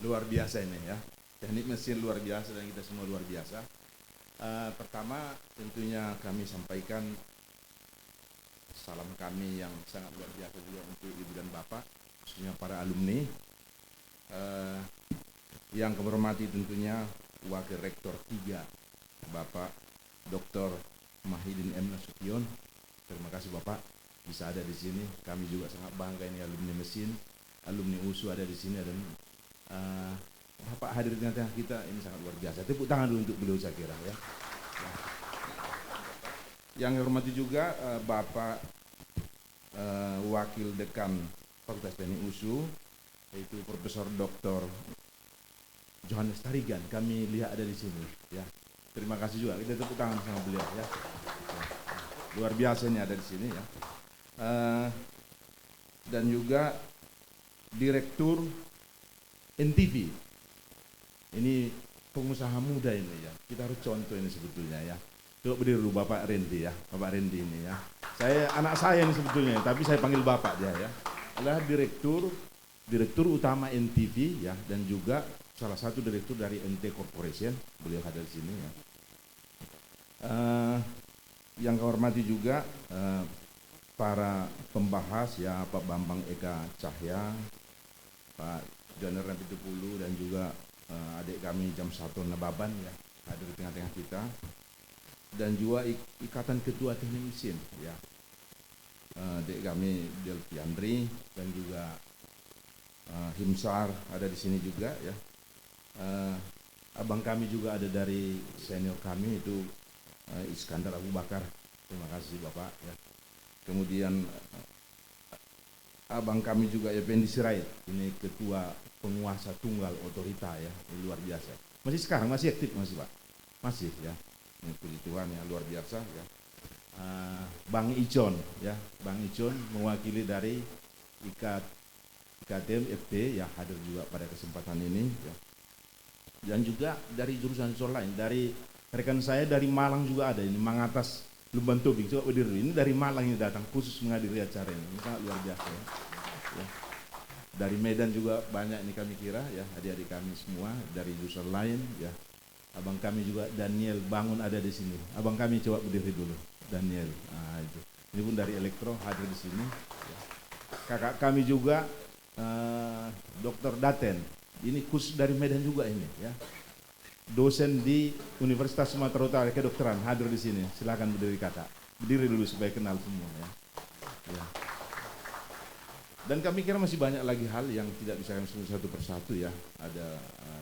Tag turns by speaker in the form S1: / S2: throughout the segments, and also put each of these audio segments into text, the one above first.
S1: luar biasa ini ya. Teknik mesin luar biasa dan kita semua luar biasa. Pertama tentunya kami sampaikan salam kami yang sangat luar biasa juga untuk Ibu dan Bapak, khususnya para alumni. Yang kami hormati tentunya Wakil Rektor 3 Bapak Dr. Mahidin M. Nasution. Terima kasih Bapak bisa ada di sini. Kami juga sangat bangga ini alumni mesin, alumni USU ada di sini dan Bapak hadir di tengah-tengah kita ini sangat luar biasa. Tepuk tangan dulu untuk beliau saya kira ya. Yang saya hormati juga Bapak Wakil Dekan Fakultas Teknik USU yaitu Profesor Dr. Johannes Tarigan, kami lihat ada di sini ya. Terima kasih juga, kita tepuk tangan sama beliau ya. Luar biasa ini ada di sini ya. Dan juga Direktur NTV. Ini pengusaha muda ini ya. Kita harus contoh ini sebetulnya ya. Coba berdiri dulu Bapak Rendi ya. Bapak Rendi ini ya. Anak saya ini sebetulnya, tapi saya panggil Bapak dia ya. Adalah Direktur Utama NTV ya, dan juga salah satu direktur dari NT Corporation, beliau hadir di sini ya. Yang kau hormati juga para pembahas ya, Pak Bambang Eka Cahya, Pak Joner Pitupulu dan juga adik kami Jam 1 Nababan ya, hadir di tengah-tengah kita. Dan juga Ikatan Ketua Teknik Mesin ya, adik kami Delvi Andri dan juga Himsar ada di sini juga ya. Abang kami juga ada dari senior kami itu Iskandar Abu Bakar. Terima kasih Bapak ya. Kemudian abang kami juga Effendi Sirait, ini ketua penguasa tunggal otorita ya, ini luar biasa. Masih sekarang masih aktif masih Pak, masih ya. Ini puji Tuhan ya, luar biasa ya. Bang Icon ya, Bang Icon mewakili dari IKTM FT ya, hadir juga pada kesempatan ini ya. Dan juga dari jurusan lain, dari rekan saya dari Malang juga ada ini, Mangatas Lumban Tobing, coba berdiri. Ini dari Malang ini datang khusus menghadiri acara ini sangat luar biasa ya. Ya. Dari Medan juga banyak ini kami kira ya, adik-adik kami semua dari jurusan lain ya. Abang kami juga Daniel Bangun ada di sini. Abang kami coba berdiri dulu, Daniel. Itu. Ini pun dari Elektro hadir di sini. Ya. Kakak kami juga Dr. Daten. Ini khusus dari Medan juga ini ya. Dosen di Universitas Sumatera Utara Kedokteran hadir di sini. Silakan berdiri kakak. Berdiri dulu supaya kenal semua ya. Ya. Dan kami kira masih banyak lagi hal yang tidak bisa kami sebut satu persatu ya. Ada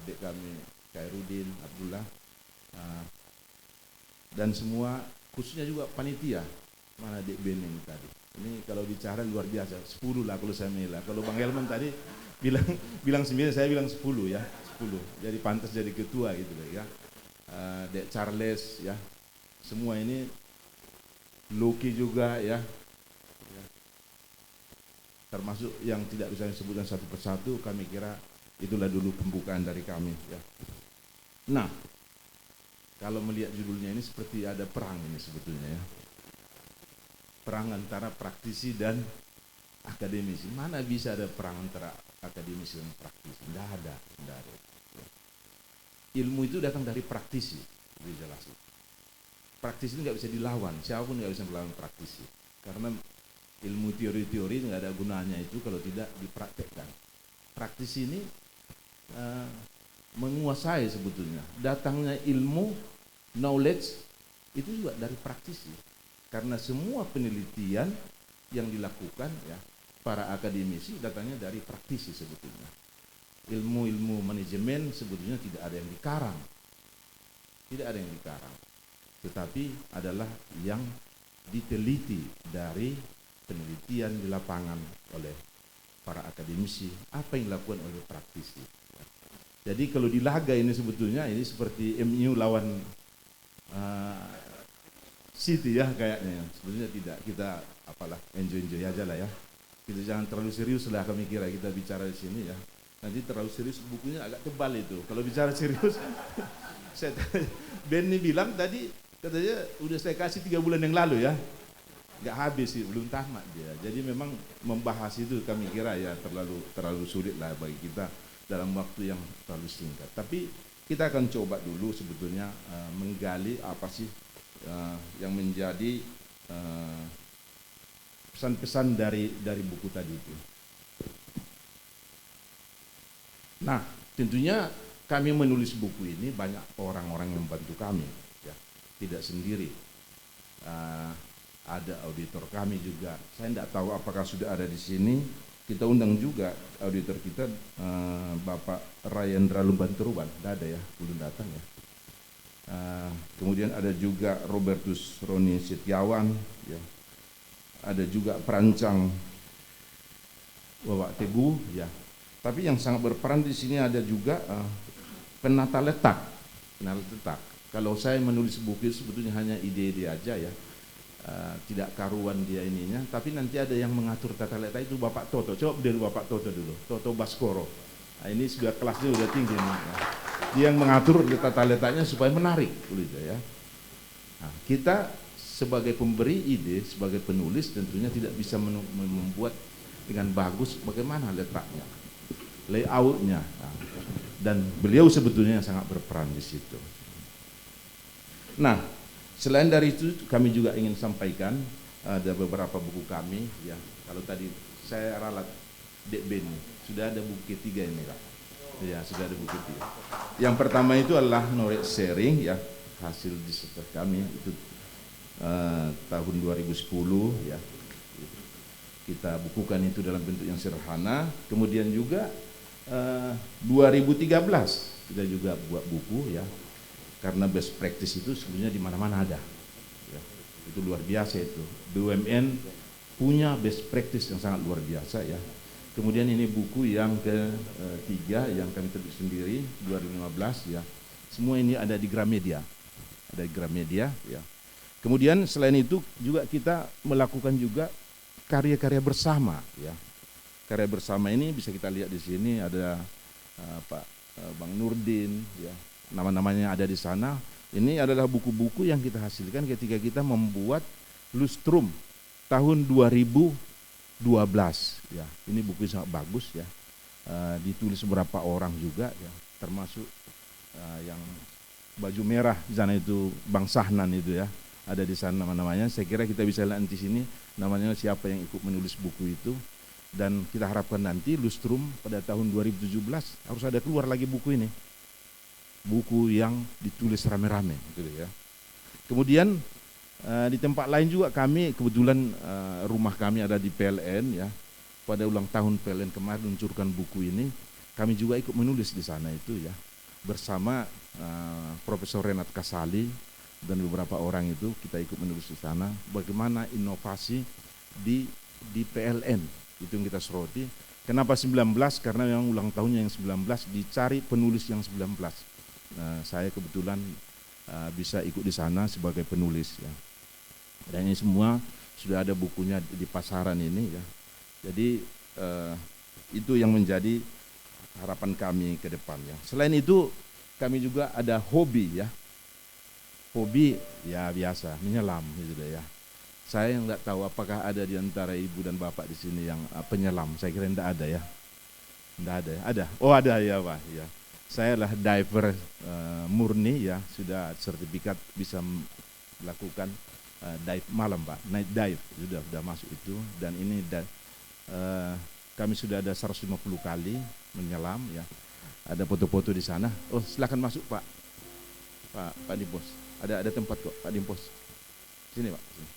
S1: adik kami Khairudin, Abdullah, dan semua khususnya juga panitia. Mana adik Bening tadi. Ini kalau bicara luar biasa, 10 lah kalau saya mila. Kalau Bang Helman tadi bilang 9, saya bilang 10 ya, 10. Jadi pantas jadi ketua gitu loh ya. Dek Charles ya. Semua ini Lucky juga ya. Termasuk yang tidak bisa disebutkan satu persatu, kami kira itulah dulu pembukaan dari kami ya. Nah, kalau melihat judulnya ini seperti ada perang ini sebetulnya ya. Perang antara praktisi dan akademisi. Mana bisa ada perang antara akademisi dan praktisi? Tidak ada. Ilmu itu datang dari praktisi, dijelasin. Praktisi itu nggak bisa dilawan, siapapun nggak bisa melawan praktisi. Karena ilmu teori-teori nggak ada gunanya itu kalau tidak dipraktekkan. Praktisi ini menguasai sebetulnya. Datangnya ilmu, knowledge itu juga dari praktisi. Karena semua penelitian yang dilakukan ya para akademisi datangnya dari praktisi sebetulnya. Ilmu-ilmu manajemen sebetulnya tidak ada yang dikarang. Tidak ada yang dikarang. Tetapi adalah yang diteliti dari penelitian di lapangan oleh para akademisi, apa yang dilakukan oleh praktisi. Jadi kalau di laga ini sebetulnya ini seperti MU lawan City ya kayaknya. Sebetulnya tidak, kita apalah enjoy aja lah ya. Kita jangan terlalu serius lah kami kira kita bicara di sini ya. Nanti terlalu serius bukunya agak tebal itu. Kalau bicara serius, Benny bilang tadi katanya udah saya kasih 3 bulan yang lalu ya. Nggak habis sih, belum tamat dia. Jadi memang membahas itu kami kira ya terlalu sulit lah bagi kita. dalam waktu yang terlalu singkat. Tapi kita akan coba dulu sebetulnya menggali apa sih yang menjadi pesan-pesan dari buku tadi itu. Nah, tentunya kami menulis buku ini banyak orang-orang yang membantu kami, ya, tidak sendiri. Ada auditor kami juga. Saya tidak tahu apakah sudah ada di sini. Kita undang juga auditor kita, Bapak Rayendra Lumbanturuban. Tidak ada ya, belum datang ya. Kemudian ada juga Robertus Roni Setiawan, ya. Ada juga perancang Bapak Teguh, ya. Tapi yang sangat berperan di sini ada juga penata letak. Kalau saya menulis buku itu sebetulnya hanya ide-ide aja ya. Tidak karuan dia ininya, tapi nanti ada yang mengatur tata letak itu Bapak Toto. Coba dari Bapak Toto dulu, Toto Baskoro. Nah, ini sudah kelasnya sudah tinggi nih. Ya. Dia yang mengatur tata letaknya supaya menarik, gitu ya. Nah, kita sebagai pemberi ide, sebagai penulis tentunya tidak bisa membuat dengan bagus bagaimana letaknya, layoutnya. Nah, dan beliau sebetulnya sangat berperan di situ. Nah, selain dari itu kami juga ingin sampaikan ada beberapa buku kami ya. Kalau tadi saya ralat Dekben sudah ada buku ketiga ini Pak. Ya, sudah ada buku ketiga. Yang pertama itu adalah knowledge sharing ya, hasil disertasi kami itu tahun 2010 ya. Kita bukukan itu dalam bentuk yang sederhana. Kemudian juga 2013 kita juga buat buku ya. Karena best practice itu sebenarnya di mana-mana ada, ya, itu luar biasa itu. BUMN punya best practice yang sangat luar biasa ya. Kemudian ini buku yang ketiga yang kami terbit sendiri 2015 ya. Semua ini ada di Gramedia, ya. Kemudian selain itu juga kita melakukan juga karya-karya bersama ya. Karya bersama ini bisa kita lihat di sini ada Pak Bang Nurdin ya. Nama-namanya ada di sana. Ini adalah buku-buku yang kita hasilkan ketika kita membuat Lustrum tahun 2012 ya. Ini buku sangat bagus ya. Ditulis beberapa orang juga ya, termasuk yang baju merah di sana itu Bang Sahnan itu ya. Ada di sana nama-namanya. Saya kira kita bisa lihat di sini namanya siapa yang ikut menulis buku itu. Dan kita harapkan nanti Lustrum pada tahun 2017 harus ada keluar lagi buku ini. Buku yang ditulis rame-rame gitu ya. Kemudian di tempat lain juga kami kebetulan rumah kami ada di PLN ya. Pada ulang tahun PLN kemarin meluncurkan buku ini, kami juga ikut menulis di sana itu ya. Bersama Profesor Renat Kasali dan beberapa orang itu kita ikut menulis di sana bagaimana inovasi di PLN itu yang kita soroti. Kenapa 19? Karena memang ulang tahunnya yang 19 dicari penulis yang 19. Nah, saya kebetulan bisa ikut di sana sebagai penulis ya. Dan ini semua sudah ada bukunya di pasaran ini ya. Jadi itu yang menjadi harapan kami ke depan ya. Selain itu kami juga ada hobi ya. Hobi ya biasa menyelam gitu ya. Saya nggak tahu apakah ada di antara ibu dan bapak di sini yang penyelam. Saya kira tidak ada ya. Tidak ada ya. Ada. Oh ada ya Pak ya. Saya adalah diver murni ya, sudah sertifikat bisa melakukan dive malam Pak, night dive sudah masuk itu. Dan ini kami sudah ada 150 kali menyelam ya. Ada foto-foto di sana. Oh silakan masuk Pak Dimpos. Ada tempat kok Pak Dimpos. Sini Pak. Sini.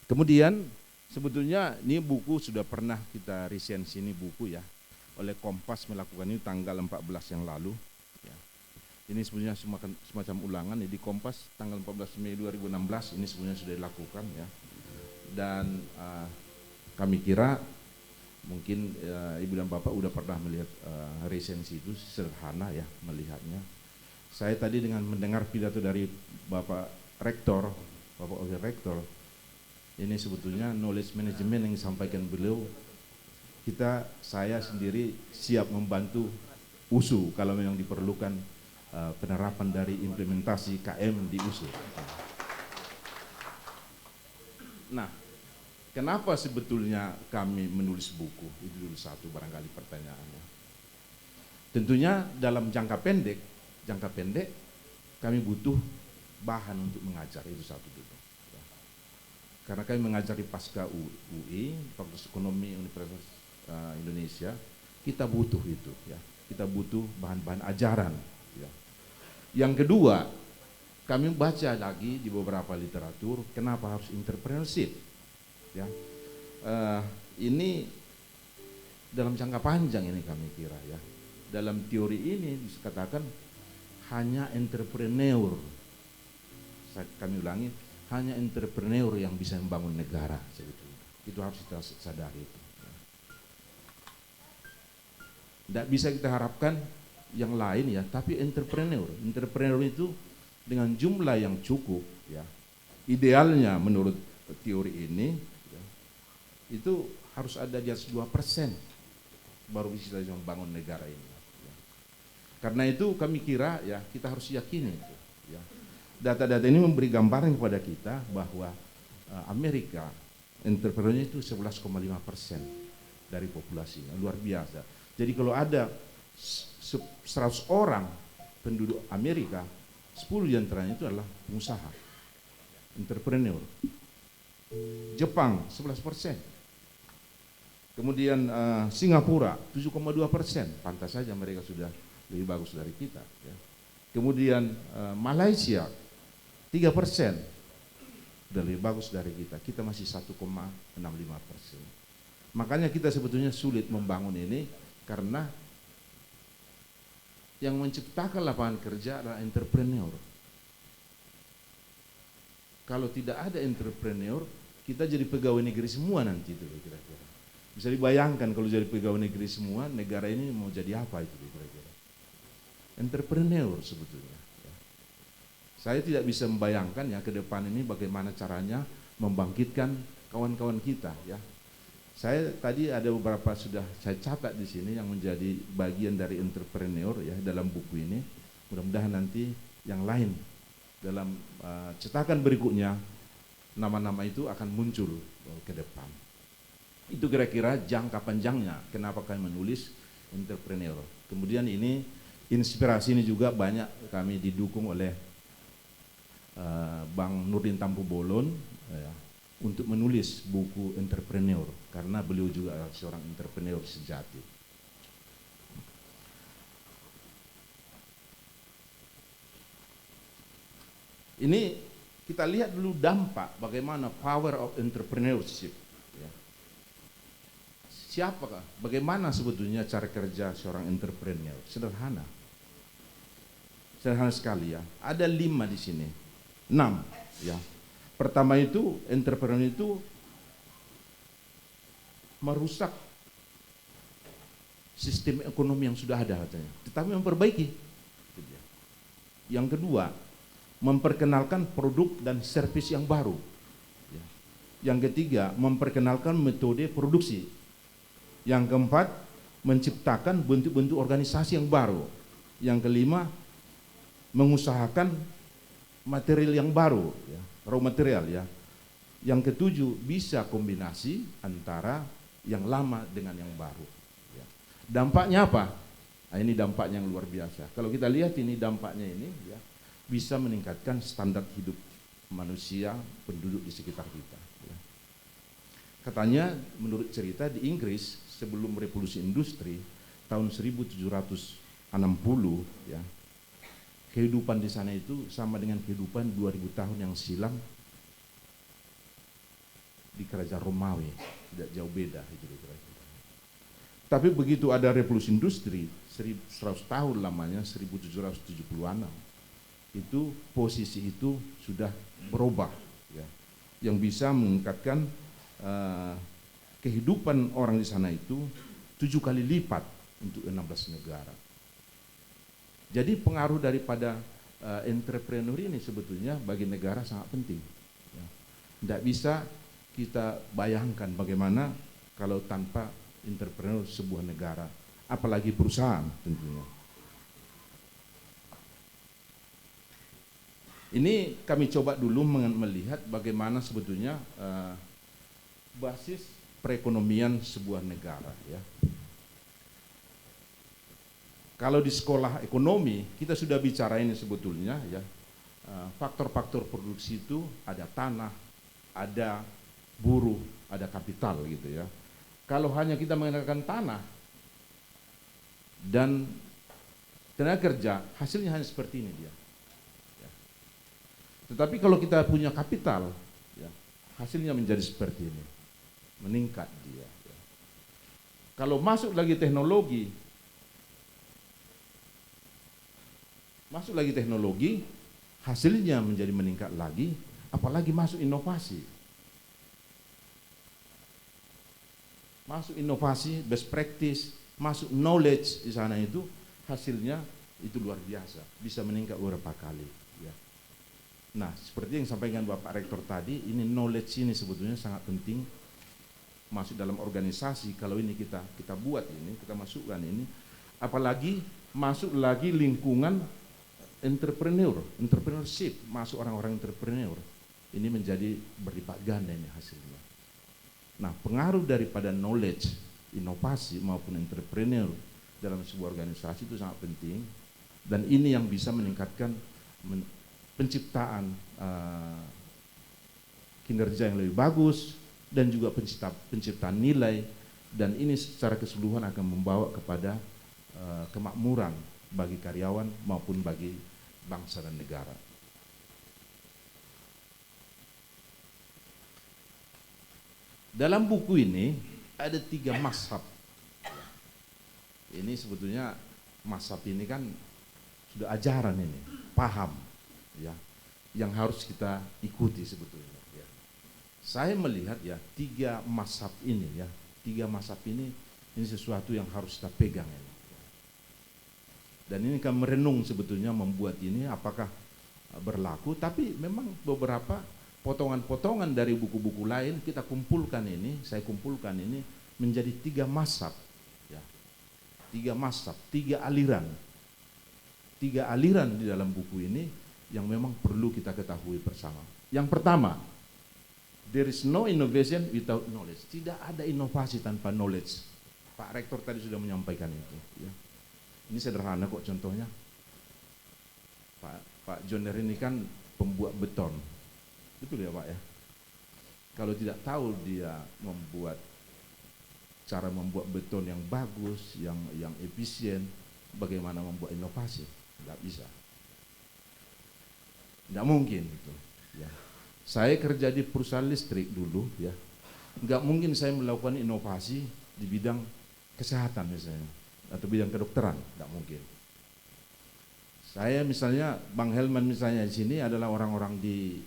S1: Kemudian sebetulnya ini buku sudah pernah kita resensi ini buku ya oleh Kompas melakukan ini tanggal 14 yang lalu ya. Ini sebenarnya semacam ulangan ya, di Kompas tanggal 14 Mei 2016 ini sebenarnya sudah dilakukan ya. Dan kami kira mungkin Ibu dan Bapak udah pernah melihat resensi itu sederhana ya melihatnya. Saya tadi dengan mendengar pidato dari Bapak Rektor, Bapak Wakil Rektor, ini sebetulnya knowledge management yang disampaikan beliau, saya sendiri siap membantu USU kalau memang diperlukan penerapan dari implementasi KM di USU. Nah, kenapa sebetulnya kami menulis buku? Itu dulu satu barangkali pertanyaannya. Tentunya dalam jangka pendek kami butuh bahan untuk mengajar, itu satu dulu. Karena kami mengajar di Pasca UI, Fakultas Ekonomi Universitas Indonesia, kita butuh itu, ya. Kita butuh bahan-bahan ajaran. Ya. Yang kedua, kami baca lagi di beberapa literatur, kenapa harus entrepreneurship? Ya, ini dalam jangka panjang ini kami kira, ya. Dalam teori ini dikatakan hanya entrepreneur, kami ulangi, hanya entrepreneur yang bisa membangun negara sebetulnya. Itu harus kita sadari itu. Tidak bisa kita harapkan yang lain, ya, tapi entrepreneur itu dengan jumlah yang cukup, ya, idealnya menurut teori ini, ya, itu harus ada di atas 2% baru bisa membangun negara ini. Ya. Karena itu kami kira, ya, kita harus yakini itu, ya. Data-data ini memberi gambaran kepada kita bahwa Amerika entrepreneurnya itu 11,5% dari populasinya, luar biasa. Jadi kalau ada 100 orang penduduk Amerika, 10 diantaranya itu adalah pengusaha, entrepreneur. Jepang 11%. Kemudian Singapura 7,2%, pantas saja mereka sudah lebih bagus dari kita. Ya. Kemudian Malaysia 3%, sudah lebih bagus dari kita. Kita masih 1,65%. Makanya kita sebetulnya sulit membangun ini karena yang menciptakan lapangan kerja adalah entrepreneur. Kalau tidak ada entrepreneur, kita jadi pegawai negeri semua nanti itu kira-kira. Bisa dibayangkan kalau jadi pegawai negeri semua, negara ini mau jadi apa itu kira-kira. Entrepreneur sebetulnya. Ya. Saya tidak bisa membayangkan, ya, ke depan ini bagaimana caranya membangkitkan kawan-kawan kita, ya. Saya tadi ada beberapa sudah saya catat di sini yang menjadi bagian dari entrepreneur, ya, dalam buku ini. Mudah-mudahan nanti yang lain dalam cetakan berikutnya nama-nama itu akan muncul ke depan. Itu kira-kira jangka panjangnya kenapa kami menulis entrepreneur. Kemudian ini inspirasi ini juga banyak kami didukung oleh Bang Nurdin Tampu Bolon, ya, untuk menulis buku entrepreneur karena beliau juga adalah seorang entrepreneur sejati. Ini kita lihat dulu dampak bagaimana power of entrepreneurship. Ya. Siapakah? Bagaimana sebetulnya cara kerja seorang entrepreneur? Sederhana. Sederhana sekali, ya. Ada 5 di sini. 6, ya. Pertama itu, entrepreneur itu merusak sistem ekonomi yang sudah ada katanya, tetapi memperbaiki. Yang kedua, memperkenalkan produk dan servis yang baru. Yang ketiga, memperkenalkan metode produksi. Yang keempat, menciptakan bentuk-bentuk organisasi yang baru. Yang kelima, mengusahakan material yang baru, ya, raw material, ya. Yang ketujuh, bisa kombinasi antara yang lama dengan yang baru. Ya. Dampaknya apa? Nah, ini dampaknya yang luar biasa. Kalau kita lihat ini dampaknya ini, ya, bisa meningkatkan standar hidup manusia, penduduk di sekitar kita. Ya. Katanya menurut cerita di Inggris sebelum revolusi industri tahun 1760, ya, kehidupan di sana itu sama dengan kehidupan 2000 tahun yang silam di kerajaan Romawi, tidak jauh beda itu kira-kira. Tapi begitu ada revolusi industri 100 tahun lamanya 1776, itu posisi itu sudah berubah, ya, yang bisa meningkatkan kehidupan orang di sana itu 7 kali lipat untuk 16 negara. Jadi pengaruh daripada entrepreneur ini sebetulnya bagi negara sangat penting. Ya. Tidak bisa kita bayangkan bagaimana kalau tanpa entrepreneur sebuah negara, apalagi perusahaan tentunya. Ini kami coba dulu melihat bagaimana sebetulnya basis perekonomian sebuah negara, ya. Kalau di sekolah ekonomi kita sudah bicara ini sebetulnya, ya, faktor-faktor produksi itu ada tanah, ada buruh, ada kapital gitu ya. Kalau hanya kita menggunakan tanah dan tenaga kerja, hasilnya hanya seperti ini dia. Ya. Tetapi kalau kita punya kapital, ya, hasilnya menjadi seperti ini, meningkat dia. Ya. Kalau masuk lagi teknologi, hasilnya menjadi meningkat lagi, apalagi masuk inovasi. Masuk inovasi, best practice, masuk knowledge di sana itu, hasilnya itu luar biasa, bisa meningkat beberapa kali. Ya. Nah, seperti yang disampaikan Bapak Rektor tadi, ini knowledge ini sebetulnya sangat penting masuk dalam organisasi. Kalau ini kita buat ini, kita masukkan ini, apalagi masuk lagi lingkungan entrepreneurship, masuk orang-orang entrepreneur, ini menjadi berlipat ganda ini hasilnya. Nah, pengaruh daripada knowledge, inovasi maupun entrepreneur dalam sebuah organisasi itu sangat penting, dan ini yang bisa meningkatkan penciptaan kinerja yang lebih bagus dan juga penciptaan nilai, dan ini secara keseluruhan akan membawa kepada kemakmuran bagi karyawan maupun bagi bangsa dan negara. Dalam buku ini ada 3 mazhab. Ini sebetulnya mazhab ini kan sudah ajaran ini, paham, ya, yang harus kita ikuti sebetulnya. Ya. Saya melihat ya 3 mazhab ini, ya, 3 mazhab ini sesuatu yang harus kita pegang ini. Dan ini kan merenung sebetulnya membuat ini apakah berlaku, tapi memang beberapa potongan-potongan dari buku-buku lain kita kumpulkan ini, saya kumpulkan ini menjadi 3 mazhab, ya. 3 mazhab, 3 aliran. 3 aliran di dalam buku ini yang memang perlu kita ketahui bersama. Yang pertama, there is no innovation without knowledge. Tidak ada inovasi tanpa knowledge. Pak Rektor tadi sudah menyampaikan itu, ya. Ini sederhana kok contohnya. Pak Joner ini kan pembuat beton. Betul ya Pak ya? Kalau tidak tahu dia cara membuat beton yang bagus, yang efisien, bagaimana membuat inovasi? Nggak bisa. Nggak mungkin itu. Ya. Saya kerja di perusahaan listrik dulu, ya. Nggak mungkin saya melakukan inovasi di bidang kesehatan misalnya, atau bidang kedokteran, nggak mungkin. Saya misalnya, Bang Helman misalnya di sini adalah orang-orang di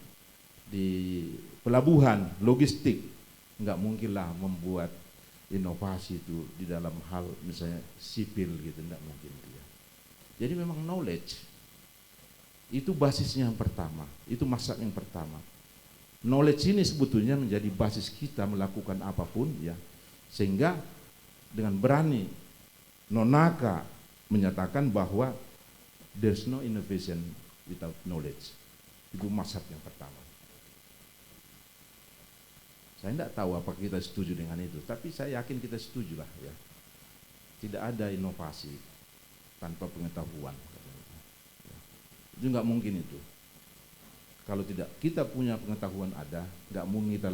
S1: pelabuhan, logistik, nggak mungkin lah membuat inovasi itu di dalam hal misalnya sipil gitu, nggak mungkin. Jadi memang knowledge itu basisnya yang pertama, itu mazhab yang pertama. Knowledge ini sebetulnya menjadi basis kita melakukan apapun, ya, sehingga dengan berani Nonaka menyatakan bahwa there's no innovation without knowledge. Itu mazhab yang pertama. Saya tidak tahu apakah kita setuju dengan itu, tapi saya yakin kita setuju lah, ya. Tidak ada inovasi tanpa pengetahuan. Itu nggak mungkin itu. Kalau tidak kita punya pengetahuan ada, nggak mungkin kita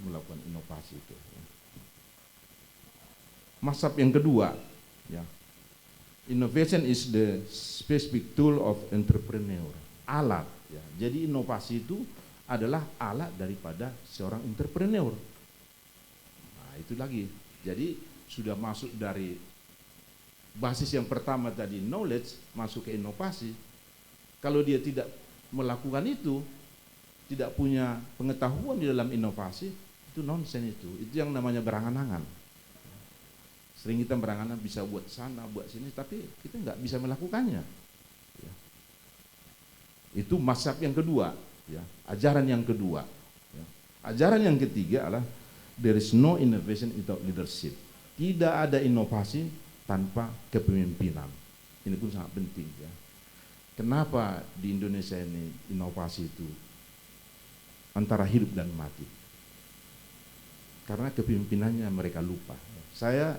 S1: melakukan inovasi itu. Mazhab yang kedua, ya, innovation is the specific tool of entrepreneur. Alat, ya. Jadi inovasi itu adalah alat daripada seorang entrepreneur. Nah, itu lagi. Jadi sudah masuk dari basis yang pertama tadi knowledge, masuk ke inovasi. Kalau dia tidak melakukan itu, tidak punya pengetahuan di dalam inovasi, itu nonsen itu. Itu yang namanya berangan-angan. Sering kita berangan bisa buat sana, buat sini, tapi kita nggak bisa melakukannya. Ya. Itu mazhab yang kedua, ya, ajaran yang kedua. Ya. Ajaran yang ketiga adalah there is no innovation without leadership. Tidak ada inovasi tanpa kepemimpinan. Ini pun sangat penting, ya. kenapa di Indonesia ini inovasi itu antara hidup dan mati? Karena kepemimpinannya mereka lupa. Saya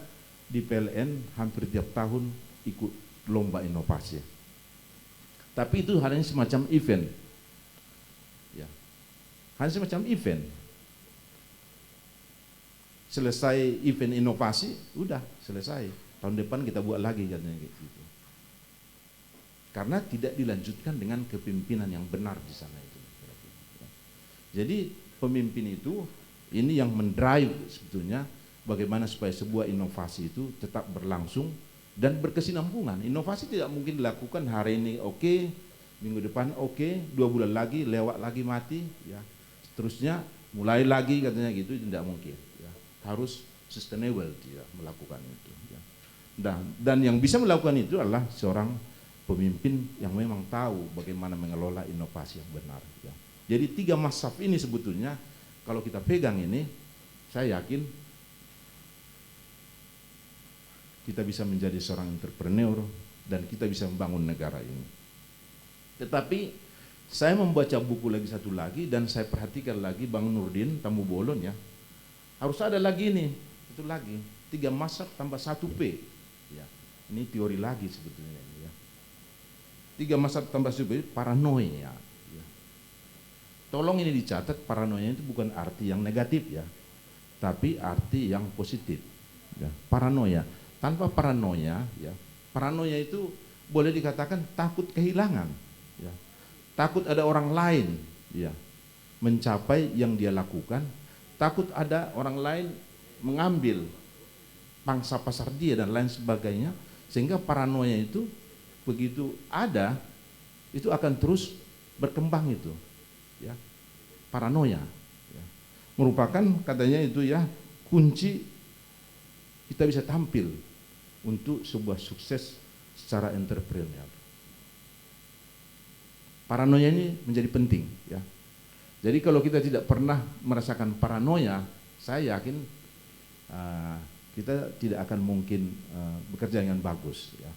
S1: di PLN hampir tiap tahun ikut lomba inovasi. Tapi itu hanya semacam event. Ya. Hanya semacam event. Selesai event inovasi, udah selesai. Tahun depan kita buat lagi katanya gitu. Karena tidak dilanjutkan dengan kepemimpinan yang benar di sana itu. Jadi pemimpin itu ini yang mendrive sebetulnya bagaimana supaya sebuah inovasi itu tetap berlangsung dan berkesinambungan. Inovasi tidak mungkin dilakukan hari ini oke, minggu depan oke, 2 bulan lagi lewat lagi mati, ya. Seterusnya mulai lagi katanya gitu, tidak mungkin. Ya. Harus sustainable dia melakukan itu. Ya. Dan yang bisa melakukan itu adalah seorang pemimpin yang memang tahu bagaimana mengelola inovasi yang benar. Ya. Jadi 3 mazhab ini sebetulnya kalau kita pegang ini, saya yakin kita bisa menjadi seorang entrepreneur dan kita bisa membangun negara ini. Tetapi saya membaca buku lagi satu lagi dan saya perhatikan lagi Bang Nurdin Tamu Bolon ya, harus ada lagi nih, itu lagi 3 mazhab tambah 1 P. Ya, ini teori lagi sebetulnya ini ya. 3 mazhab tambah 1 P, paranoia. Ya. Tolong ini dicatat, paranoia itu bukan arti yang negatif ya, tapi arti yang positif. Ya. Paranoia. Tanpa paranoia, ya, paranoia itu boleh dikatakan takut kehilangan, ya, takut ada orang lain, ya, mencapai yang dia lakukan, takut ada orang lain mengambil pangsa pasar dia dan lain sebagainya, sehingga paranoia itu begitu ada, itu akan terus berkembang itu, ya, paranoia, ya. Merupakan katanya itu ya kunci kita bisa tampil untuk sebuah sukses secara entrepreneur. Paranoia ini menjadi penting ya. Jadi kalau kita tidak pernah merasakan paranoia, saya yakin kita tidak akan mungkin bekerja dengan bagus ya.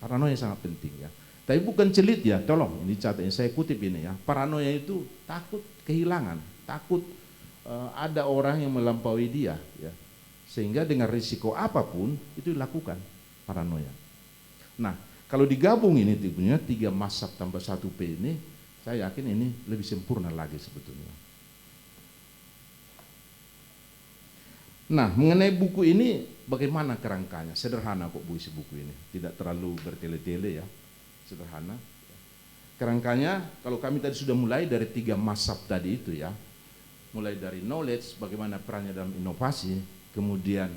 S1: Paranoia sangat penting ya. Tapi bukan celit ya, tolong ini catat, saya kutip ini ya. Paranoia itu takut kehilangan, takut ada orang yang melampaui dia ya. Sehingga dengan risiko apapun itu dilakukan paranoia. Nah, kalau digabung ini tipenya 3 mazhab tambah 1 P ini, saya yakin ini lebih sempurna lagi sebetulnya. Nah, mengenai buku ini bagaimana kerangkanya? Sederhana kok Bu isi buku ini, tidak terlalu bertele-tele ya, sederhana. Kerangkanya kalau kami tadi sudah mulai dari 3 mazhab tadi itu ya, mulai dari knowledge, bagaimana perannya dalam inovasi, kemudian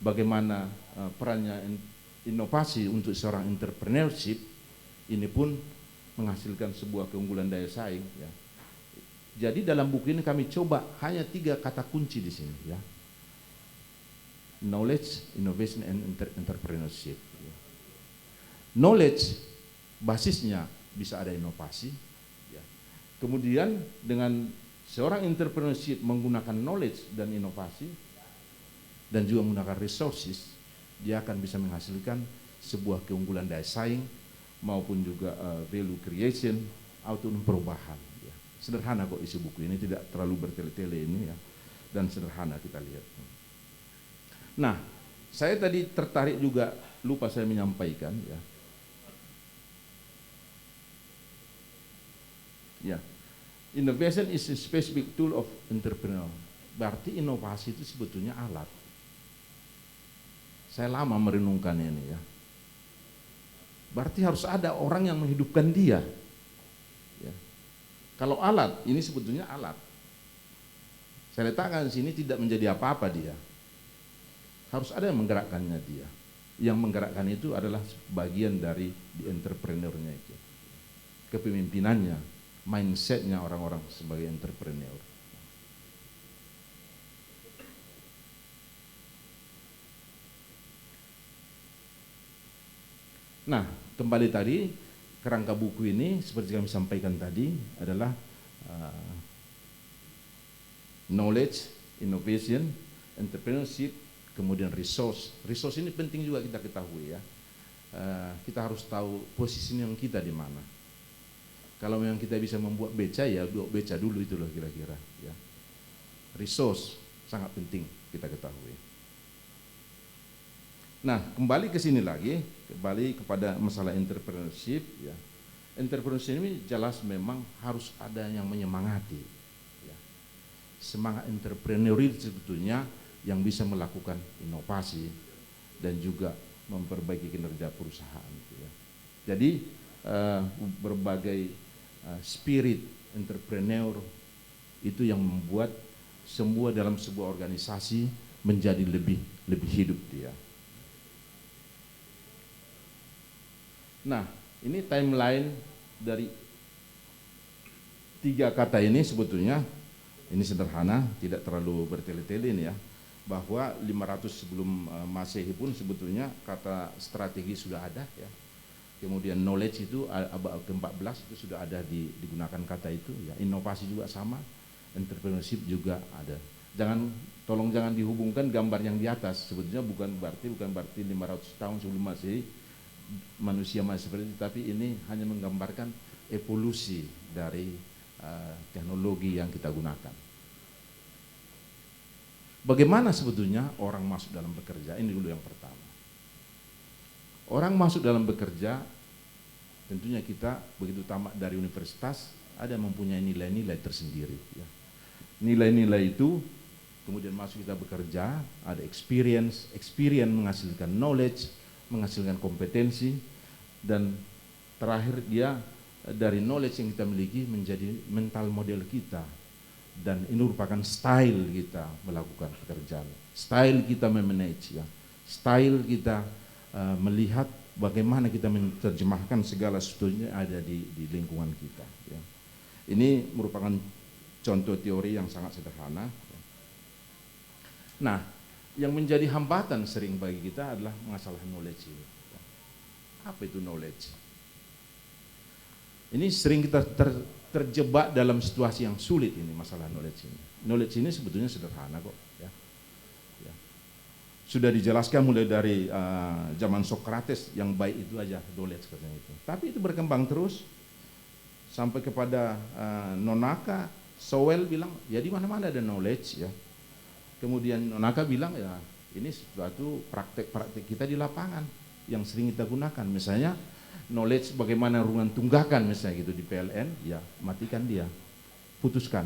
S1: bagaimana perannya inovasi untuk seorang entrepreneurship, ini pun menghasilkan sebuah keunggulan daya saing ya. Jadi dalam buku ini kami coba hanya 3 kata kunci di sini ya. Knowledge, innovation, and entrepreneurship. Knowledge basisnya bisa ada inovasi ya. Kemudian dengan seorang entrepreneurship menggunakan knowledge dan inovasi dan juga menggunakan resources, dia akan bisa menghasilkan sebuah keunggulan daya saing maupun juga value creation atau perubahan ya. Sederhana kok isi buku ini, tidak terlalu bertele-tele ini ya, dan sederhana kita lihat. Nah, saya tadi tertarik juga, lupa saya menyampaikan ya. Ya, innovation is a specific tool of entrepreneur. Berarti inovasi itu sebetulnya alat. Saya lama merenungkan ini ya. Berarti harus ada orang yang menghidupkan dia. Ya. Kalau alat, ini sebetulnya alat. Saya letakkan di sini tidak menjadi apa-apa dia. Harus ada yang menggerakkannya dia. Yang menggerakkan itu adalah bagian dari di entrepreneurnya itu. Kepemimpinannya, mindsetnya orang-orang sebagai entrepreneur. Nah, kembali tadi kerangka buku ini seperti kami sampaikan tadi adalah knowledge, innovation, entrepreneurship, kemudian resource. Resource ini penting juga kita ketahui ya. kita harus tahu posisi yang kita di mana. Kalau memang kita bisa membuat beca, ya buat beca dulu itu loh kira-kira. Ya. Resource sangat penting kita ketahui. Nah, kembali ke sini lagi, kembali kepada masalah entrepreneurship. Ya. Entrepreneurship ini jelas memang harus ada yang menyemangati. Ya. Semangat entrepreneur itu sebetulnya yang bisa melakukan inovasi dan juga memperbaiki kinerja perusahaan. Ya. Jadi berbagai spirit entrepreneur itu yang membuat semua dalam sebuah organisasi menjadi lebih hidup dia. Nah, ini timeline dari 3 kata ini sebetulnya ini sederhana, tidak terlalu bertele-tele ini ya. Bahwa 500 sebelum Masehi pun sebetulnya kata strategi sudah ada ya. Kemudian knowledge itu abad ke-14 itu sudah ada digunakan kata itu ya. Inovasi juga sama, entrepreneurship juga ada. Tolong jangan dihubungkan gambar yang di atas. Sebetulnya bukan berarti 500 tahun sebelum Masehi manusia masih seperti itu, tapi ini hanya menggambarkan evolusi dari teknologi yang kita gunakan. Bagaimana sebetulnya orang masuk dalam bekerja? Ini dulu yang pertama. Orang masuk dalam bekerja, tentunya kita begitu tamat dari universitas, ada mempunyai nilai-nilai tersendiri. Ya. Nilai-nilai itu, kemudian masuk kita bekerja, ada experience menghasilkan knowledge, menghasilkan kompetensi, dan terakhir dia dari knowledge yang kita miliki menjadi mental model kita. Dan ini merupakan style kita melakukan pekerjaan, style kita memanage, ya. Style kita melihat bagaimana kita menerjemahkan segala sesuatunya ada di lingkungan kita. Ya. Ini merupakan contoh teori yang sangat sederhana. Nah, yang menjadi hambatan sering bagi kita adalah masalah knowledge ini. Apa itu knowledge? Ini sering kita terjebak dalam situasi yang sulit ini, masalah knowledge ini. Knowledge ini sebetulnya sederhana kok. Ya. Ya. Sudah dijelaskan mulai dari zaman Socrates, yang baik itu aja knowledge katanya itu. Tapi itu berkembang terus sampai kepada Nonaka, Sowell bilang, ya di mana-mana ada knowledge ya. Kemudian Nonaka bilang ya ini suatu praktek-praktek kita di lapangan yang sering kita gunakan. Misalnya knowledge bagaimana rungan tunggakan misalnya gitu di PLN, ya matikan dia, putuskan.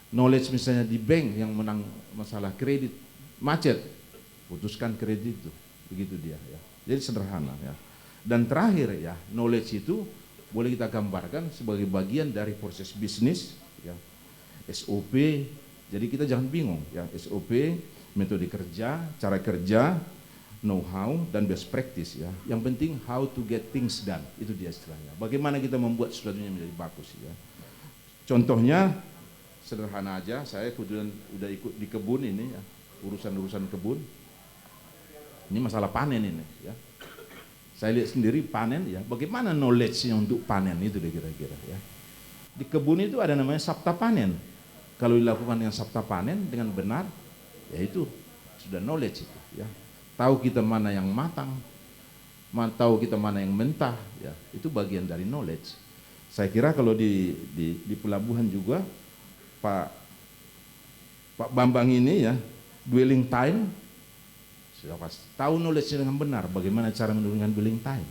S1: Knowledge misalnya di bank yang menang masalah kredit macet, putuskan kredit itu, begitu dia ya. Jadi sederhana ya. Dan terakhir ya, knowledge itu boleh kita gambarkan sebagai bagian dari proses bisnis ya. SOP, jadi kita jangan bingung ya, SOP, metode kerja, cara kerja, know-how dan best practice ya. Yang penting how to get things done, itu dia istilahnya. Bagaimana kita membuat sesuatunya menjadi bagus ya. Contohnya sederhana aja, saya kebetulan udah ikut di kebun ini ya, urusan kebun. Ini masalah panen ini ya. Saya lihat sendiri panen ya, bagaimana knowledge-nya untuk panen itu deh kira-kira ya. Di kebun itu ada namanya sabta panen. Kalau dilakukan dengan sabta panen dengan benar, ya itu sudah knowledge itu ya. Tahu kita mana yang matang, tahu kita mana yang mentah ya, itu bagian dari knowledge. Saya kira kalau di pelabuhan juga Pak Bambang ini ya, dwelling time sudah pasti tahu knowledge dengan benar bagaimana cara menurunkan dwelling time.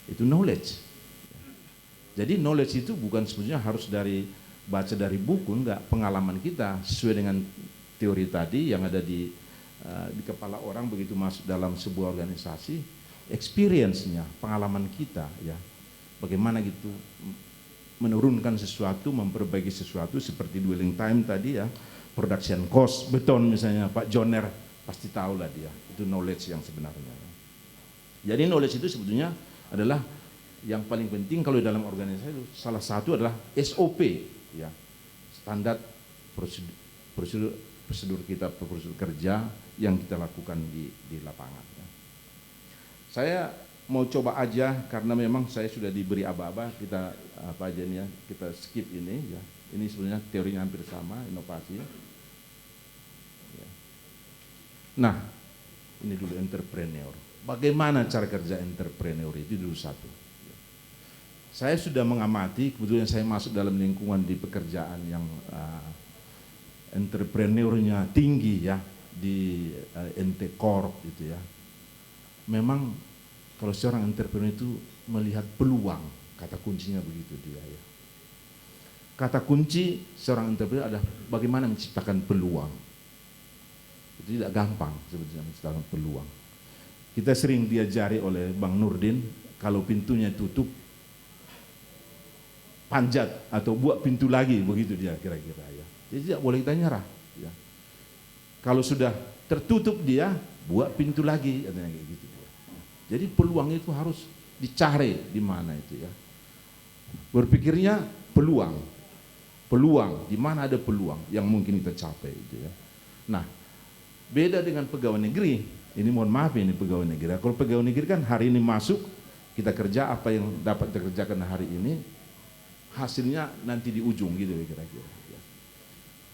S1: Itu knowledge. Jadi knowledge itu bukan sebetulnya harus baca dari buku, enggak, pengalaman kita sesuai dengan teori tadi yang ada di kepala orang begitu masuk dalam sebuah organisasi, experience-nya, pengalaman kita ya. Bagaimana gitu menurunkan sesuatu, memperbaiki sesuatu seperti dwelling time tadi ya, production cost, beton misalnya Pak Joner pasti tahu lah dia, itu knowledge yang sebenarnya. Jadi knowledge itu sebetulnya adalah yang paling penting kalau dalam organisasi itu salah satu adalah SOP ya, standar prosedur kita, prosedur kerja yang kita lakukan di lapangan ya. Saya mau coba aja karena memang saya sudah diberi aba-aba, kita apa aja nih ya, kita skip ini ya. Ini sebenarnya teorinya hampir sama, inovasi ya. Nah, ini dulu entrepreneur. bagaimana cara kerja entrepreneur itu dulu satu. Saya sudah mengamati, kebetulan saya masuk dalam lingkungan di pekerjaan yang entrepreneurnya tinggi ya, di NT Corp gitu ya. Memang kalau seorang entrepreneur itu melihat peluang, kata kuncinya begitu dia ya. Kata kunci seorang entrepreneur adalah bagaimana menciptakan peluang. Itu tidak gampang sebetulnya menciptakan peluang. Kita sering diajari oleh Bang Nurdin, kalau pintunya tutup, panjat atau buat pintu lagi, begitu dia kira-kira ya. Jadi tidak boleh kita nyerah. Ya. Kalau sudah tertutup dia, buat pintu lagi, katanya kayak gitu. Jadi peluang itu harus dicari di mana itu ya. Berpikirnya peluang, di mana ada peluang yang mungkin kita capai itu ya. Nah, beda dengan pegawai negeri. Ini mohon maaf ini pegawai negeri. Kalau pegawai negeri kan hari ini masuk, kita kerja apa yang dapat dikerjakan hari ini, hasilnya nanti di ujung gitu kira-kira. Ya.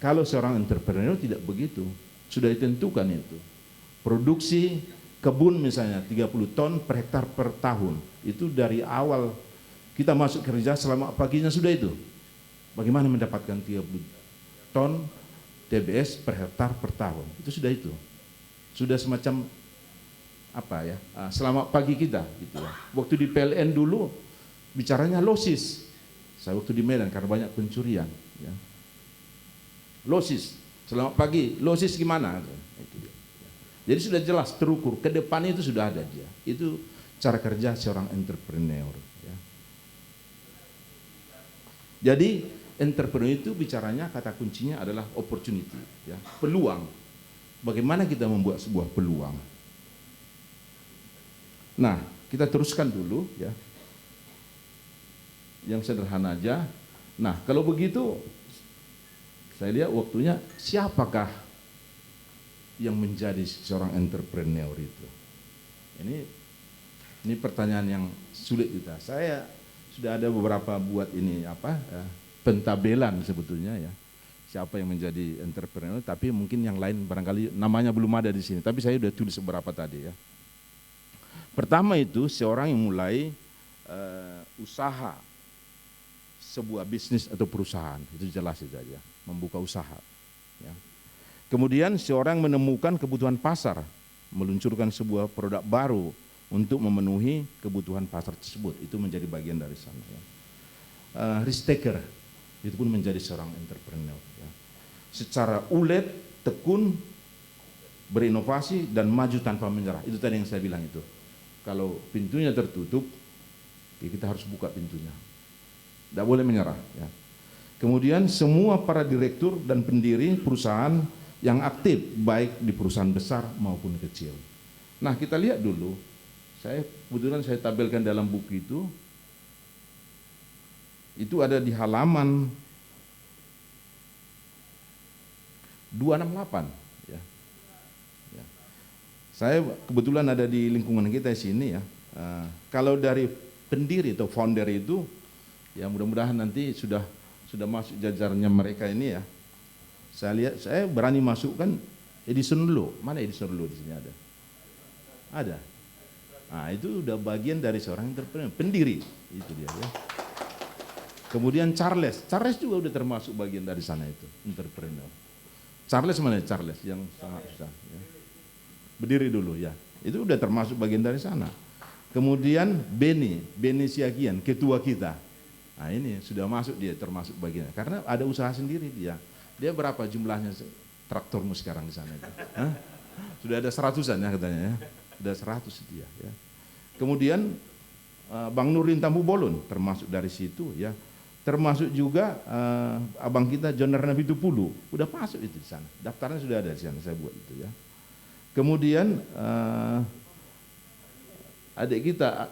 S1: Kalau seorang entrepreneur tidak begitu, sudah ditentukan itu. Produksi kebun misalnya 30 ton per hektar per tahun. Itu dari awal kita masuk kerja selama paginya sudah itu. Bagaimana mendapatkan 30 ton TBS per hektar per tahun. Itu sudah itu. Sudah semacam apa ya? Selama pagi kita gitu ya. Waktu di PLN dulu bicaranya losis. Saya waktu di Medan karena banyak pencurian ya. Losis. Selamat pagi, losis gimana? Jadi sudah jelas terukur, ke depan itu sudah ada dia. Itu cara kerja seorang entrepreneur. Ya. Jadi entrepreneur itu bicaranya kata kuncinya adalah opportunity, ya, peluang. Bagaimana kita membuat sebuah peluang? Nah, kita teruskan dulu, ya. Yang sederhana aja. Nah, kalau begitu, saya lihat waktunya siapakah yang menjadi seorang entrepreneur itu? Ini pertanyaan yang sulit kita. Saya sudah ada beberapa buat ini pentabelan sebetulnya ya. Siapa yang menjadi entrepreneur? Tapi mungkin yang lain barangkali namanya belum ada di sini. Tapi saya sudah tulis beberapa tadi ya. Pertama itu seorang yang mulai usaha sebuah bisnis atau perusahaan, itu jelas itu aja, membuka usaha. Ya. Kemudian seorang menemukan kebutuhan pasar, meluncurkan sebuah produk baru untuk memenuhi kebutuhan pasar tersebut, itu menjadi bagian dari sana. Ya. Risk taker, itu pun menjadi seorang entrepreneur. Ya. Secara ulet, tekun, berinovasi dan maju tanpa menyerah. Itu tadi yang saya bilang itu. Kalau pintunya tertutup, ya kita harus buka pintunya. Tidak boleh menyerah. Ya. Kemudian semua para direktur dan pendiri perusahaan yang aktif, baik di perusahaan besar maupun kecil. Nah, kita lihat dulu. Kebetulan saya tabelkan dalam buku itu. Itu ada di halaman 268. Ya. Ya. Saya kebetulan ada di lingkungan kita di sini ya. Kalau dari pendiri atau founder itu, ya mudah-mudahan nanti sudah masuk jajarnya mereka ini ya. Saya lihat, saya berani masukkan Edison Low. Mana Edison Low di sini ada? Ada. Nah, itu udah bagian dari seorang entrepreneur, pendiri itu dia ya. Kemudian Charles juga udah termasuk bagian dari sana itu, entrepreneur. Charles mana? Charles yang sangat susah. Ya. Berdiri dulu ya. Itu udah termasuk bagian dari sana. Kemudian Benny Siagian, ketua kita. Nah ini sudah masuk dia termasuk bagian. Karena ada usaha sendiri dia. Dia berapa jumlahnya traktormu sekarang di sana itu? Hah? Sudah ada 100-an ya katanya ya. Sudah 100 dia ya. Kemudian Bang Nurdin Tambu Bolon termasuk dari situ ya. Termasuk juga abang kita John Rana Bitupulu udah masuk itu di sana. Daftarnya sudah ada di sana, saya buat itu ya. Kemudian adik kita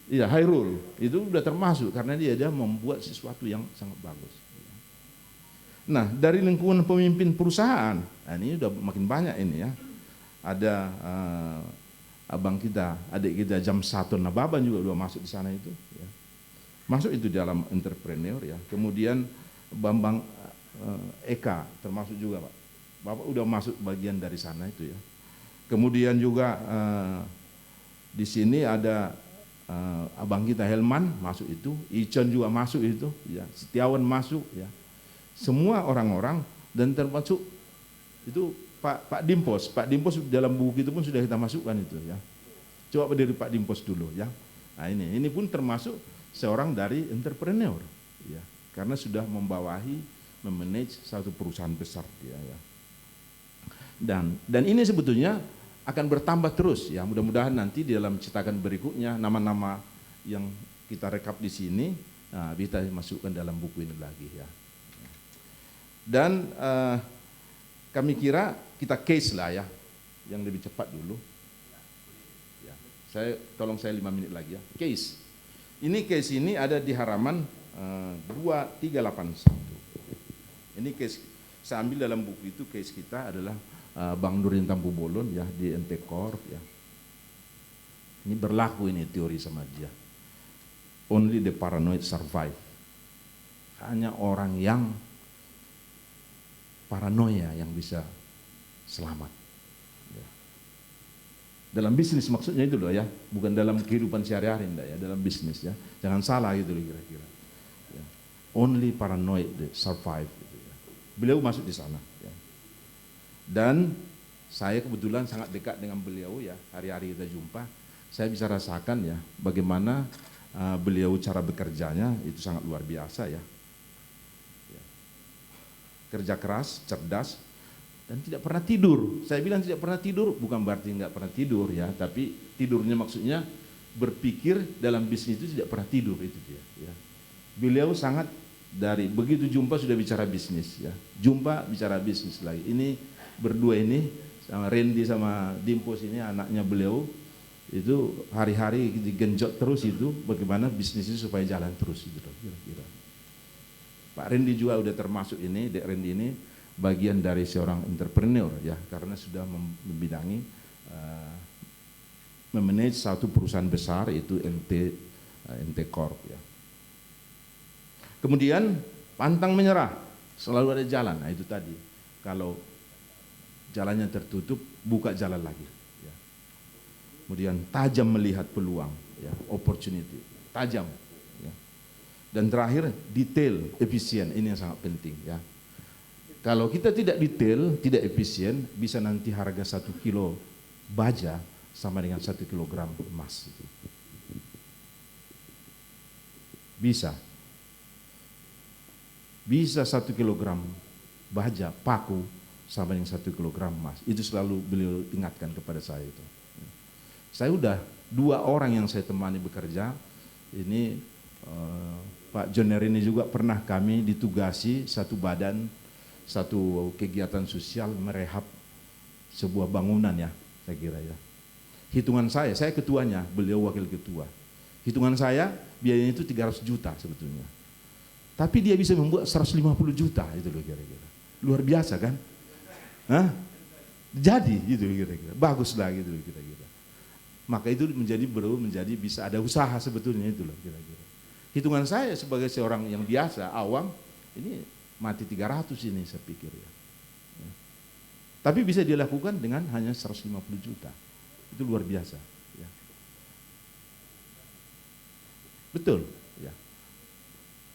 S1: Hairul itu udah termasuk karena dia membuat sesuatu yang sangat bagus. Nah, dari lingkungan pemimpin perusahaan, nah ini udah makin banyak ini ya. Ada abang kita, adik kita Jam Satu Nababan juga udah masuk di sana itu. Ya. Masuk itu dalam entrepreneur ya. Kemudian Bambang Eka termasuk juga Pak. Bapak udah masuk bagian dari sana itu ya. Kemudian juga di sini ada abang kita Helman masuk itu, Icon juga masuk itu, ya, Setiawan masuk ya. Semua orang-orang dan termasuk itu Pak Dimpos. Pak Dimpos dalam buku itu pun sudah kita masukkan itu ya. Coba berdiri Pak Dimpos dulu ya. Nah ini pun termasuk seorang dari entrepreneur ya. Karena sudah membawahi, memanage satu perusahaan besar dia ya. Dan ini sebetulnya akan bertambah terus ya. Mudah-mudahan nanti di dalam cetakan berikutnya nama-nama yang kita rekap di sini bisa masukkan dalam buku ini lagi ya. Dan kami kira kita case lah ya, yang lebih cepat dulu. Ya, tolong saya 5 menit lagi ya. Case. Ini case ini ada di halaman 2381. Ini case saya ambil dalam buku itu, case kita adalah Bang Nurdin Tampu Bolon ya di NT Corp ya. Ini berlaku ini teori sama dia. Only the paranoid survive. Hanya orang yang paranoia yang bisa selamat. Ya. Dalam bisnis maksudnya itu loh ya, bukan dalam kehidupan sehari-hari enggak ya, dalam bisnis ya. Jangan salah gitu loh kira-kira. Ya. Only paranoid survive gitu ya. Beliau masuk di sana ya. Dan saya kebetulan sangat dekat dengan beliau ya, hari-hari kita jumpa, saya bisa rasakan ya bagaimana beliau cara bekerjanya itu sangat luar biasa ya. Kerja keras, cerdas, dan tidak pernah tidur. Saya bilang tidak pernah tidur bukan berarti nggak pernah tidur ya, tapi tidurnya maksudnya berpikir dalam bisnis itu tidak pernah tidur itu dia. Ya. Beliau sangat dari begitu jumpa sudah bicara bisnis ya, jumpa bicara bisnis lagi. Ini berdua ini sama Randy sama Dimpos ini anaknya beliau itu hari-hari digenjot terus itu bagaimana bisnis itu supaya jalan terus itu kira-kira. Pak Randy juga udah termasuk ini, Dek Randy ini bagian dari seorang entrepreneur ya, karena sudah membidangi memanage satu perusahaan besar itu NT Corp ya. Kemudian pantang menyerah, selalu ada jalan. Nah itu tadi, kalau jalannya tertutup, buka jalan lagi. Ya. Kemudian tajam melihat peluang, ya, opportunity, tajam. Ya. Dan terakhir detail, efisien, ini yang sangat penting. Ya. Kalau kita tidak detail, tidak efisien, bisa nanti harga 1 kilo baja sama dengan 1 kilogram emas. Bisa. Bisa 1 kilogram baja, paku, sama dengan 1 kilogram emas. Itu selalu beliau ingatkan kepada saya itu. Saya udah 2 orang yang saya temani bekerja. Ini Pak Joner ini juga pernah kami ditugasi satu badan, satu kegiatan sosial merehab sebuah bangunan ya, saya kira ya. Hitungan saya ketuanya, beliau wakil ketua. Hitungan saya biayanya itu 300 juta sebetulnya. Tapi dia bisa membuat 150 juta itu loh kira-kira. Luar biasa kan? Hah? Jadi gitu kira-kira, baguslah gitu kira-kira. Maka itu menjadi bisa ada usaha sebetulnya itu loh kira-kira. Hitungan saya sebagai seorang yang biasa, awam, ini mati 300 ini saya pikir ya. Ya. Tapi bisa dilakukan dengan hanya 150 juta, itu luar biasa. Ya. Betul. Ya.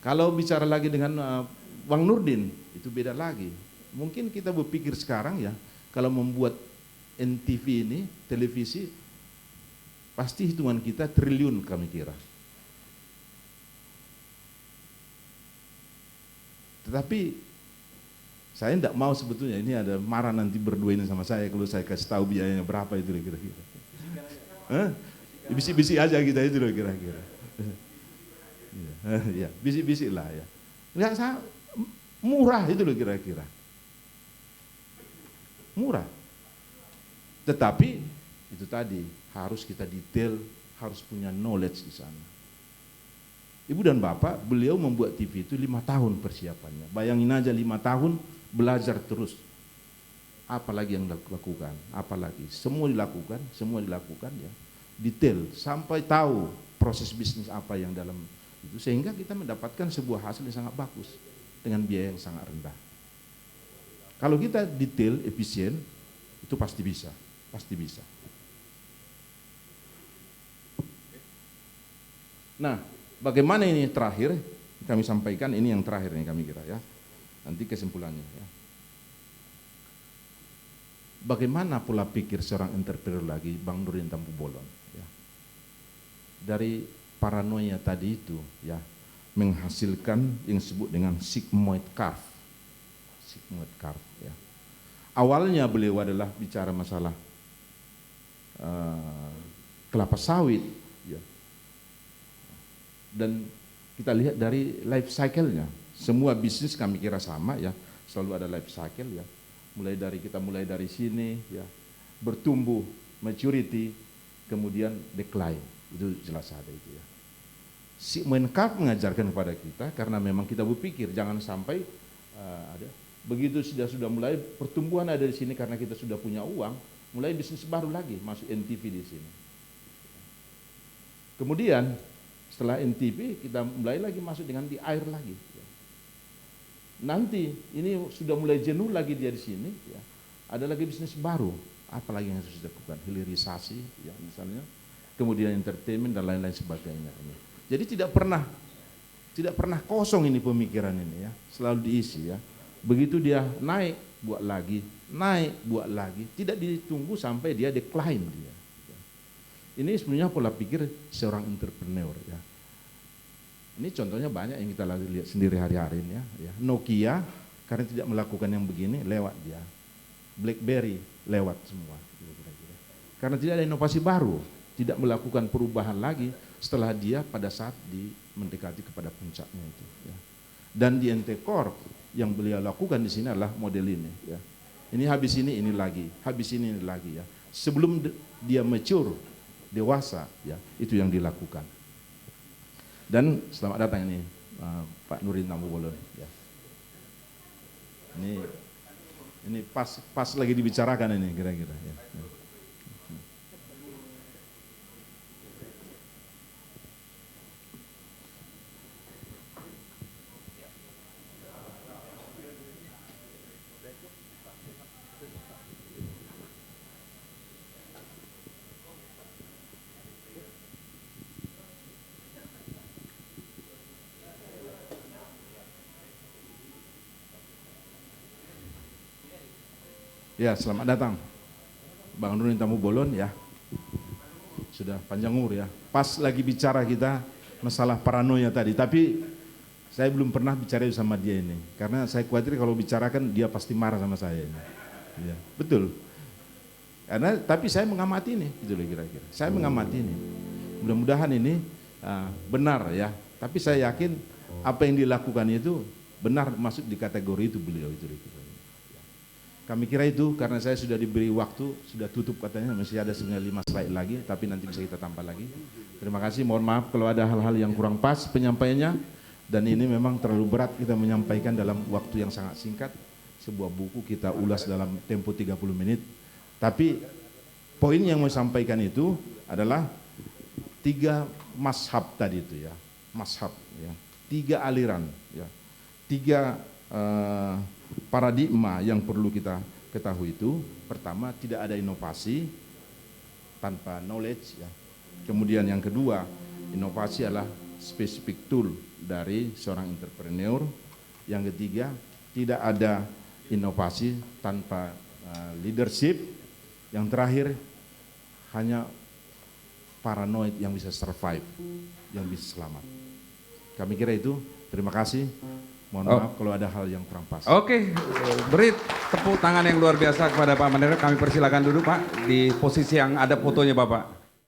S1: Kalau bicara lagi dengan Bang Nurdin, itu beda lagi. Mungkin kita berpikir sekarang ya, kalau membuat NTV ini, televisi, pasti hitungan kita triliun kami kira. Tetapi saya tidak mau sebetulnya, ini ada marah nanti berdua ini sama saya kalau saya kasih tahu biayanya berapa itu kira-kira. Bisik-bisik aja kita itu kira-kira. Ya, bisik-bisik lah ya. Enggak, murah itu loh kira-kira. Murah. Tetapi itu tadi harus kita detail, harus punya knowledge di sana. Ibu dan bapak, beliau membuat TV itu 5 tahun persiapannya. Bayangin aja 5 tahun belajar terus. Apalagi yang dilakukan, apalagi semua dilakukan ya. Detail sampai tahu proses bisnis apa yang dalam itu, sehingga kita mendapatkan sebuah hasil yang sangat bagus dengan biaya yang sangat rendah. Kalau kita detail, efisien, itu pasti bisa, pasti bisa. Nah, bagaimana ini terakhir, kami sampaikan ini yang terakhir nih kami kira ya. Nanti kesimpulannya ya. Bagaimana pola pikir seorang entrepreneur lagi, Bang Nurdin Tampu-Bolon ya. Dari paranoia tadi itu ya, menghasilkan yang disebut dengan sigmoid curve. Sigmoid curve ya. Awalnya beliau adalah bicara masalah kelapa sawit ya. Dan kita lihat dari life cycle-nya, semua bisnis kami kira sama ya, selalu ada life cycle ya. Mulai dari sini ya, bertumbuh, maturity, kemudian decline, itu jelas ada itu ya. Sigmoid curve mengajarkan kepada kita, karena memang kita berpikir jangan sampai ada begitu sudah mulai pertumbuhan ada di sini karena kita sudah punya uang, mulai bisnis baru lagi masuk NTV di sini. Kemudian setelah NTV kita mulai lagi masuk dengan di air lagi. Ya. Nanti ini sudah mulai jenuh lagi dia di sini. Ya. Ada lagi bisnis baru. Apalagi yang harus dilakukan? Hilirisasi, ya misalnya. Kemudian entertainment dan lain-lain sebagainya. Ini. Jadi tidak pernah kosong ini pemikiran ini ya. Selalu diisi ya. Begitu dia naik, buat lagi, naik, buat lagi. Tidak ditunggu sampai dia decline dia. Ini sebenarnya pola pikir seorang entrepreneur ya. Ini contohnya banyak yang kita lihat sendiri hari-hari ini ya. Nokia karena tidak melakukan yang begini lewat dia. BlackBerry lewat semua. Karena tidak ada inovasi baru, tidak melakukan perubahan lagi setelah dia pada saat mendekati kepada puncaknya itu. Ya. Dan di NT Corp yang beliau lakukan di sini adalah model ini. Ya. Ini habis ini lagi, habis ini lagi ya. Sebelum dia mature, dewasa ya, itu yang dilakukan. Dan selamat datang ini Pak Nurdin Tampu-Bolon ya. Ini pas lagi dibicarakan ini kira-kira ya. Ya, selamat datang Bang Nurdin Tampu-Bolon ya. Sudah panjang umur ya. Pas lagi bicara kita masalah paranoia tadi, tapi saya belum pernah bicara sama dia ini. Karena saya khawatir kalau bicarakan dia pasti marah sama saya ini. Ya, betul. Karena tapi saya mengamati ini, gitu loh kira-kira. Saya mengamati ini. Mudah-mudahan ini benar ya. Tapi saya yakin apa yang dilakukan itu benar masuk di kategori itu beliau itu. Kami kira itu karena saya sudah diberi waktu, sudah tutup katanya, masih ada sebenarnya 5 slide lagi, tapi nanti bisa kita tambah lagi. Terima kasih, mohon maaf kalau ada hal-hal yang kurang pas penyampaiannya, dan ini memang terlalu berat kita menyampaikan dalam waktu yang sangat singkat. Sebuah buku kita ulas dalam tempo 30 menit, tapi poin yang mau sampaikan itu adalah 3 mazhab tadi itu ya, mazhab ya, 3 aliran ya, 3 paradigma yang perlu kita ketahui itu. Pertama, tidak ada inovasi tanpa knowledge ya. Kemudian yang kedua, inovasi adalah specific tool dari seorang entrepreneur. Yang ketiga, tidak ada inovasi tanpa leadership. Yang terakhir, hanya paranoid yang bisa survive, yang bisa selamat. Kami kira itu. Terima kasih. Mohon maaf kalau ada hal yang kurang pas.
S2: Oke, beri tepuk tangan yang luar biasa kepada Pak Menero. Kami persilakan duduk Pak di posisi yang ada fotonya Bapak.